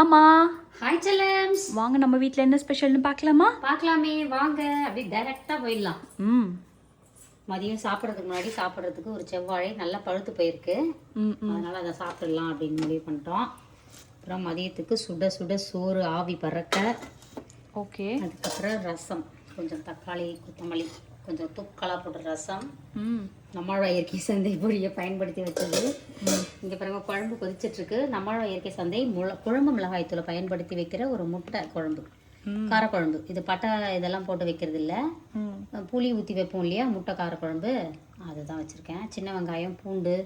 அம்மா ஹாய் செல்லம்ஸ், வாங்க நம்ம வீட்ல என்ன ஸ்பெஷல்னு பார்க்கலாமா? பார்க்கலாமே வாங்க. அப்படியே டைரக்டா போயிடலாம். ம் மதியம் சாப்பிட்றதுக்கு முன்னாடி சாப்பிட்றதுக்கு ஒரு செவ்வாழை நல்லா பழுத்து போயிருக்கு. அதனால அதை சாப்பிடலாம் அப்படின்னு முடிவு பண்ணிட்டோம். அப்புறம் மதியத்துக்கு சுட சுட சோறு ஆவி பறக்க. ஓகே. அதுக்கப்புறம் ரசம், கொஞ்சம் தக்காளி கொத்தமல்லி கொஞ்சம் தூக்கலாக போட்ட ரசம். நம்மளோட இயற்கை சந்தை பொடியை பயன்படுத்தி வச்சது. இங்கே பாருங்க குழம்பு கொதிச்சிட்ருக்கு. நம்மளோட இயற்கை சந்தை குழம்பு மிளகாய் தூளை பயன்படுத்தி வைக்கிற ஒரு முட்டை குழம்பு, காரக்குழம்பு. இது பட்டை இதெல்லாம் போட்டு வைக்கிறது இல்லை, புளி ஊற்றி வைப்போம் இல்லையா முட்டை காரக்குழம்பு, அதுதான் வச்சுருக்கேன். சின்ன வெங்காயம் பூண்டு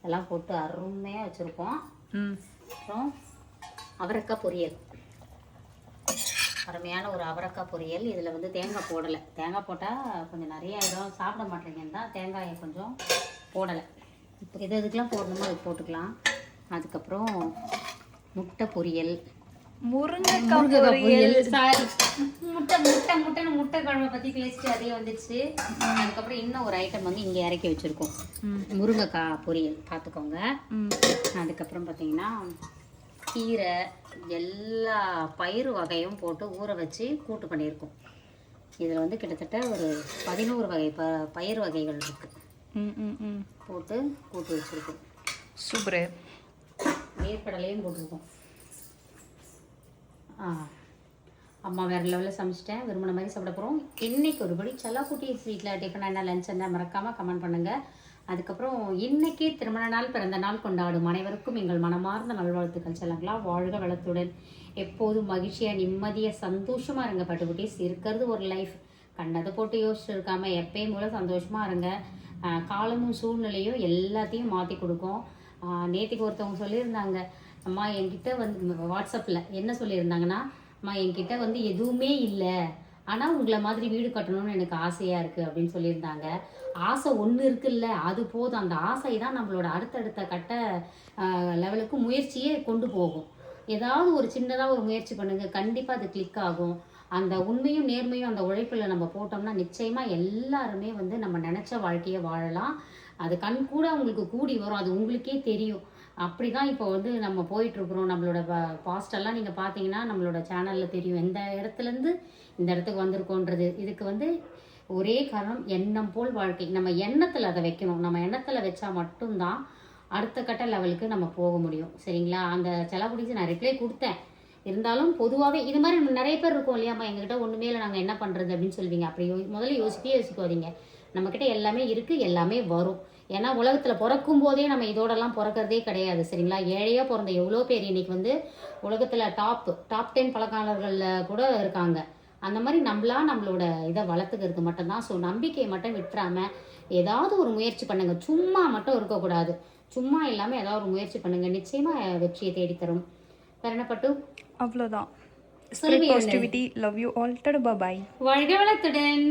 எல்லாம் போட்டு அருமையாக வச்சுருக்கோம். அப்புறம் அவரைக்காய் பொரியல், அருமையான ஒரு அவரைக்காய் பொரியல். இதில் வந்து தேங்காய் போடலை. தேங்காய் போட்டால் கொஞ்சம் நிறைய இடம் சாப்பிட மாட்டேங்கன்னு தான் தேங்காயை கொஞ்சம் போடலை. இப்போ இதுக்கெலாம் போடணுமோ அது போட்டுக்கலாம். அதுக்கப்புறம் முட்டை பொரியல், முருங்கைக்காய் பொரியல். சாரி, முட்டை குழம்பை பற்றி பேசிட்டு அதே வந்துடுச்சு. அதுக்கப்புறம் இன்னும் ஒரு ஐட்டம் வந்து இங்கே இறக்கி வச்சுருக்கோம், முருங்கைக்காய் பொரியல், பார்த்துக்கோங்க. அதுக்கப்புறம் பார்த்தீங்கன்னா கீரை, எல்லா பயிறு வகையும் போட்டு ஊற வச்சு கூட்டு பண்ணியிருக்கோம். இதில் வந்து கிட்டத்தட்ட ஒரு 11 வகை பயிர் வகைகள் இருக்குது, போட்டு கூட்டு வச்சுருக்கோம். சூப்பரு. வேர்க்கடலையும் போட்டிருக்கோம். அம்மா வேறு லெவலில் சமைச்சிட்டேன். விரும்பின மாதிரி சாப்பிட போகிறோம். இன்றைக்கி ஒருபடி செல்லக்குட்டி ஸ்வீட்டில் டிஃபன் என்ன லஞ்ச் என்ன மறக்காமல் கமெண்ட் பண்ணுங்கள். அதுக்கப்புறம் இன்னைக்கு திருமண நாள், பிறந்த நாள் கொண்டாடும் அனைவருக்கும் எங்கள் மனமார்ந்த நல்வாழ்த்துக்கள். செல்லங்களா, வாழ்க வளத்துடன் எப்போதும் மகிழ்ச்சியாக நிம்மதியாக சந்தோஷமாக இருங்க. பட்டுக்குட்டீஸ், இருக்கிறது ஒரு லைஃப், கண்டதை போட்டு யோசிச்சு இருக்காமல் எப்பயும் போல சந்தோஷமாக இருங்க. காலமும் சூழ்நிலையும் எல்லாத்தையும் மாற்றி கொடுக்கும். நேற்றுக்கு ஒருத்தவங்க சொல்லியிருந்தாங்க, அம்மா என்கிட்ட வந்து வாட்ஸ்அப்பில் என்ன சொல்லியிருந்தாங்கன்னா, அம்மா என்கிட்ட வந்து எதுவுமே இல்லை, ஆனால் உங்களை மாதிரி வீடு கட்டணும்னு எனக்கு ஆசையாக இருக்குது அப்படின்னு சொல்லியிருந்தாங்க. ஆசை ஒன்று இருக்குல்ல, அது போதும். அந்த ஆசை தான் நம்மளோட அடுத்தடுத்த கட்ட லெவலுக்கு முயற்சியே கொண்டு போகும். ஏதாவது ஒரு சின்னதாக ஒரு முயற்சி பண்ணுங்கள், கண்டிப்பாக அது கிளிக் ஆகும். அந்த உண்மையும் நேர்மையும் அந்த உழைப்பில் நம்ம போட்டோம்னா நிச்சயமாக எல்லாருமே வந்து நம்ம நினச்ச வாழ்க்கையை வாழலாம். அது கண் கூட உங்களுக்கு கூடி வரும், அது உங்களுக்கே தெரியும். அப்படி தான் இப்போ வந்து நம்ம போயிட்டுருக்குறோம். நம்மளோட பாஸ்டெல்லாம் நீங்கள் பார்த்தீங்கன்னா நம்மளோட சேனலில் தெரியும், எந்த இடத்துலேருந்து இந்த இடத்துக்கு வந்திருக்கோன்றது. இதுக்கு வந்து ஒரே காரணம், எண்ணம் போல் வாழ்க்கை. நம்ம எண்ணத்தில் அதை வைக்கணும். நம்ம எண்ணத்தில் வச்சா மட்டும்தான் அடுத்த கட்ட லெவலுக்கு நம்ம போக முடியும். சரிங்களா? அந்த செலவுடிச்சு நான் ரிப்ளை கொடுத்தேன். இருந்தாலும் பொதுவாகவே இது மாதிரி நம்ம நிறைய பேர் இருக்கோம் இல்லையாம்மா, எங்ககிட்ட ஒன்றுமே இல்லை, நாங்கள் என்ன பண்ணுறது அப்படின்னு சொல்லுவீங்க. அப்படி முதல்ல யோசிக்காதீங்க. நம்மக்கிட்ட எல்லாமே இருக்குது, எல்லாமே வரும். ஏன்னா உலகத்தில் பிறக்கும் போதே நம்ம இதோடலாம் பிறக்கிறதே கிடையாது. சரிங்களா? ஏழையாக பிறந்த எவ்வளோ பேர் இன்றைக்கி வந்து உலகத்தில் டாப் 10 பணக்காரர்களில் கூட இருக்காங்க. அந்த மாதிரி நம்மளோட இதை வளர்த்துக்கிறது மட்டும்தான். ஸோ நம்பிக்கையை மட்டும் விட்டுறாமல் ஏதாவது ஒரு முயற்சி பண்ணுங்கள். சும்மா மட்டும் இருக்கக்கூடாது. சும்மா இல்லாமல் ஏதாவது ஒரு முயற்சி பண்ணுங்கள், நிச்சயமாக வெற்றியை தேடித்தரும். வேற என்ன பட்டு? அவ்வளோதான். Positivity. Love you all. Bye. வாழ்க வளத்துடன்.